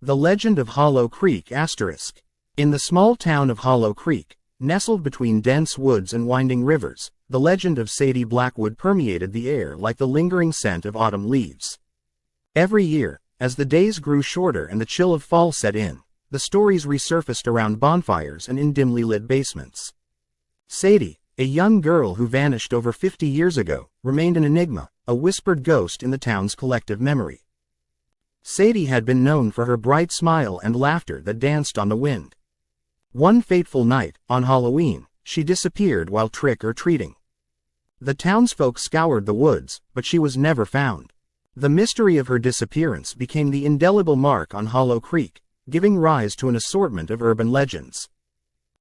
The Legend of Hollow Creek ***. In the small town of Hollow Creek, nestled between dense woods and winding rivers, the legend of Sadie Blackwood permeated the air like the lingering scent of autumn leaves. Every year, as the days grew shorter and the chill of fall set in, the stories resurfaced around bonfires and in dimly lit basements. Sadie, a young girl who vanished over 50 years ago, remained an enigma, a whispered ghost in the town's collective memory. Sadie had been known for her bright smile and laughter that danced on the wind. One fateful night, on Halloween, she disappeared while trick-or-treating. The townsfolk scoured the woods, but she was never found. The mystery of her disappearance became the indelible mark on Hollow Creek, giving rise to an assortment of urban legends.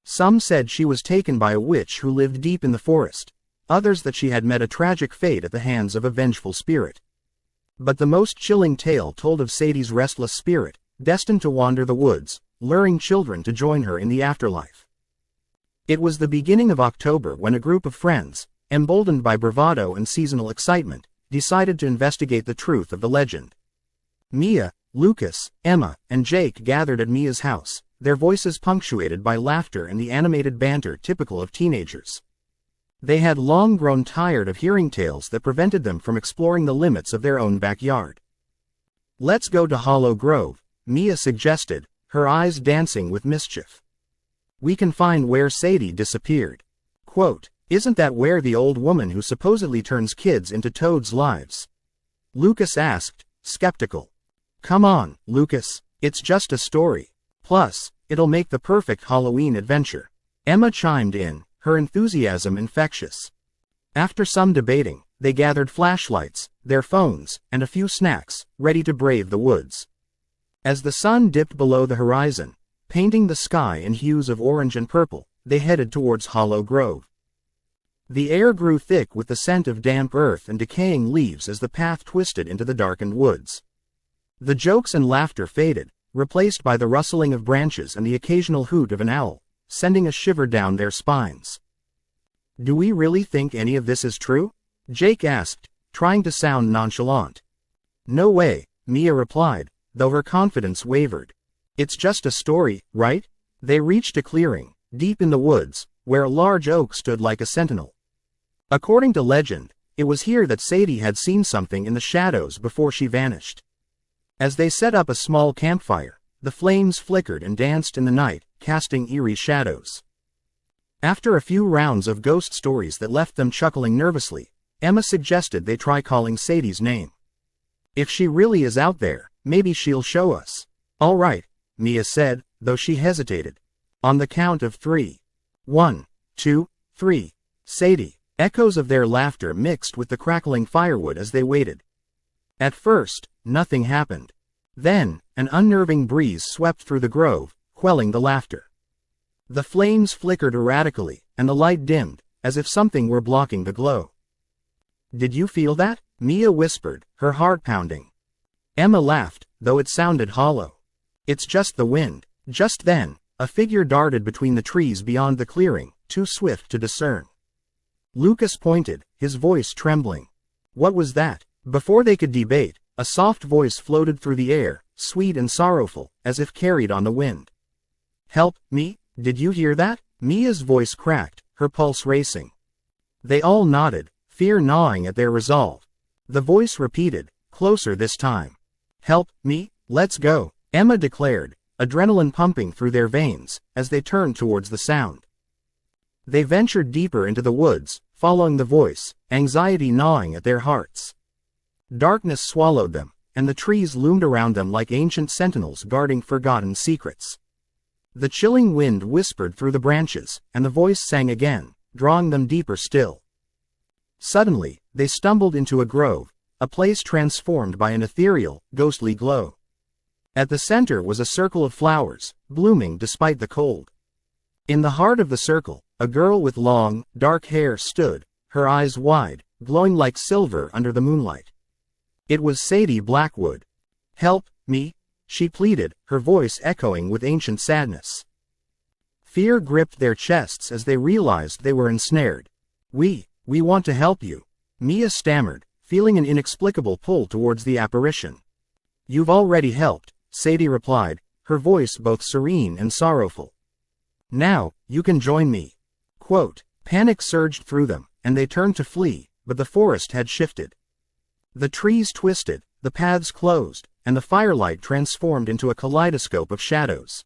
Some said she was taken by a witch who lived deep in the forest, others that she had met a tragic fate at the hands of a vengeful spirit. But the most chilling tale told of Sadie's restless spirit, destined to wander the woods, luring children to join her in the afterlife. It was the beginning of October when a group of friends, emboldened by bravado and seasonal excitement, decided to investigate the truth of the legend. Mia, Lucas, Emma, and Jake gathered at Mia's house, their voices punctuated by laughter and the animated banter typical of teenagers. They had long grown tired of hearing tales that prevented them from exploring the limits of their own backyard. "Let's go to Hollow Grove," Mia suggested, her eyes dancing with mischief. "We can find where Sadie disappeared." Quote, "Isn't that where the old woman who supposedly turns kids into toads lives?" Lucas asked, skeptical. "Come on, Lucas, it's just a story. Plus, it'll make the perfect Halloween adventure," Emma chimed in, her enthusiasm infectious. After some debating, they gathered flashlights, their phones, and a few snacks, ready to brave the woods. As the sun dipped below the horizon, painting the sky in hues of orange and purple, they headed towards Hollow Grove. The air grew thick with the scent of damp earth and decaying leaves as the path twisted into the darkened woods. The jokes and laughter faded, replaced by the rustling of branches and the occasional hoot of an owl, sending a shiver down their spines. "Do we really think any of this is true?" Jake asked, trying to sound nonchalant. "No way," Mia replied, though her confidence wavered. "It's just a story, right?" They reached a clearing, deep in the woods, where a large oak stood like a sentinel. According to legend, it was here that Sadie had seen something in the shadows before she vanished. As they set up a small campfire, the flames flickered and danced in the night, casting eerie shadows. After a few rounds of ghost stories that left them chuckling nervously, Emma suggested they try calling Sadie's name. "If she really is out there, maybe she'll show us." "All right," Mia said, though she hesitated. "On the count of 3. 1, 2, 3. Sadie." Echoes of their laughter mixed with the crackling firewood as they waited. At first, nothing happened. Then, an unnerving breeze swept through the grove, quelling the laughter. The flames flickered erratically, and the light dimmed, as if something were blocking the glow. "Did you feel that?" Mia whispered, her heart pounding. Emma laughed, though it sounded hollow. "It's just the wind." Just then, a figure darted between the trees beyond the clearing, too swift to discern. Lucas pointed, his voice trembling. "What was that?" Before they could debate, a soft voice floated through the air, sweet and sorrowful, as if carried on the wind. "Help, me? Did you hear that?" Mia's voice cracked, her pulse racing. They all nodded, fear gnawing at their resolve. The voice repeated, closer this time. "Help, me? Let's go," Emma declared, adrenaline pumping through their veins, as they turned towards the sound. They ventured deeper into the woods, following the voice, anxiety gnawing at their hearts. Darkness swallowed them, and the trees loomed around them like ancient sentinels guarding forgotten secrets. The chilling wind whispered through the branches, and the voice sang again, drawing them deeper still. Suddenly, they stumbled into a grove, a place transformed by an ethereal, ghostly glow. At the center was a circle of flowers, blooming despite the cold. In the heart of the circle, a girl with long, dark hair stood, her eyes wide, glowing like silver under the moonlight. It was Sadie Blackwood. "Help, me," she pleaded, her voice echoing with ancient sadness. Fear gripped their chests as they realized they were ensnared. We want to help you," Mia stammered, feeling an inexplicable pull towards the apparition. "You've already helped," Sadie replied, her voice both serene and sorrowful. Now, you can join me. Quote, panic surged through them, and they turned to flee, but the forest had shifted. The trees twisted, the paths closed, and the firelight transformed into a kaleidoscope of shadows.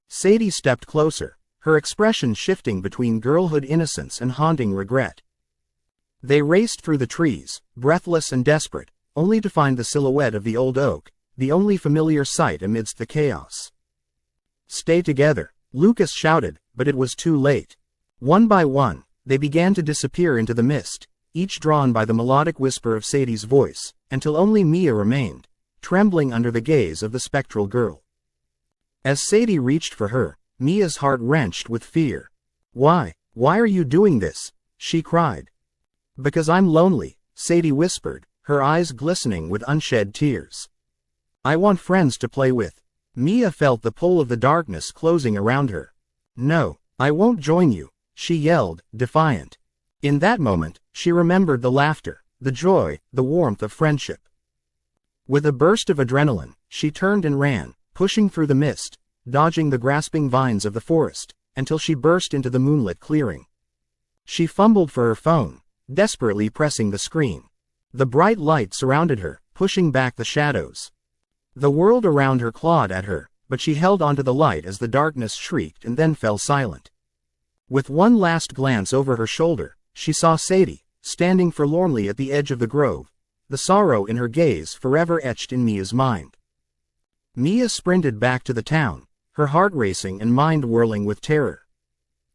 Sadie stepped closer, her expression shifting between girlhood innocence and haunting regret. They raced through the trees, breathless and desperate, only to find the silhouette of the old oak, the only familiar sight amidst the chaos. Stay together, Lucas shouted, but it was too late. One by one, they began to disappear into the mist, each drawn by the melodic whisper of Sadie's voice, until only Mia remained, trembling under the gaze of the spectral girl. As Sadie reached for her, Mia's heart wrenched with fear. Why are you doing this? She cried. Because I'm lonely, Sadie whispered, her eyes glistening with unshed tears. I want friends to play with. Mia felt the pull of the darkness closing around her. No, I won't join you, she yelled, defiant. In that moment, she remembered the laughter, the joy, the warmth of friendship. With a burst of adrenaline, she turned and ran, pushing through the mist, dodging the grasping vines of the forest, until she burst into the moonlit clearing. She fumbled for her phone, desperately pressing the screen. The bright light surrounded her, pushing back the shadows. The world around her clawed at her, but she held onto the light as the darkness shrieked and then fell silent. With one last glance over her shoulder, she saw Sadie, standing forlornly at the edge of the grove, the sorrow in her gaze forever etched in Mia's mind. Mia sprinted back to the town, her heart racing and mind whirling with terror.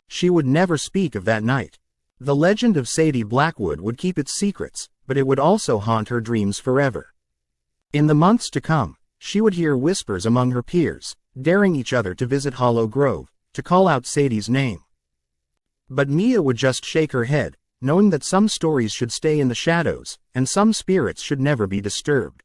She would never speak of that night. The legend of Sadie Blackwood would keep its secrets, but it would also haunt her dreams forever. In the months to come, she would hear whispers among her peers, daring each other to visit Hollow Grove, to call out Sadie's name. But Mia would just shake her head, knowing that some stories should stay in the shadows, and some spirits should never be disturbed.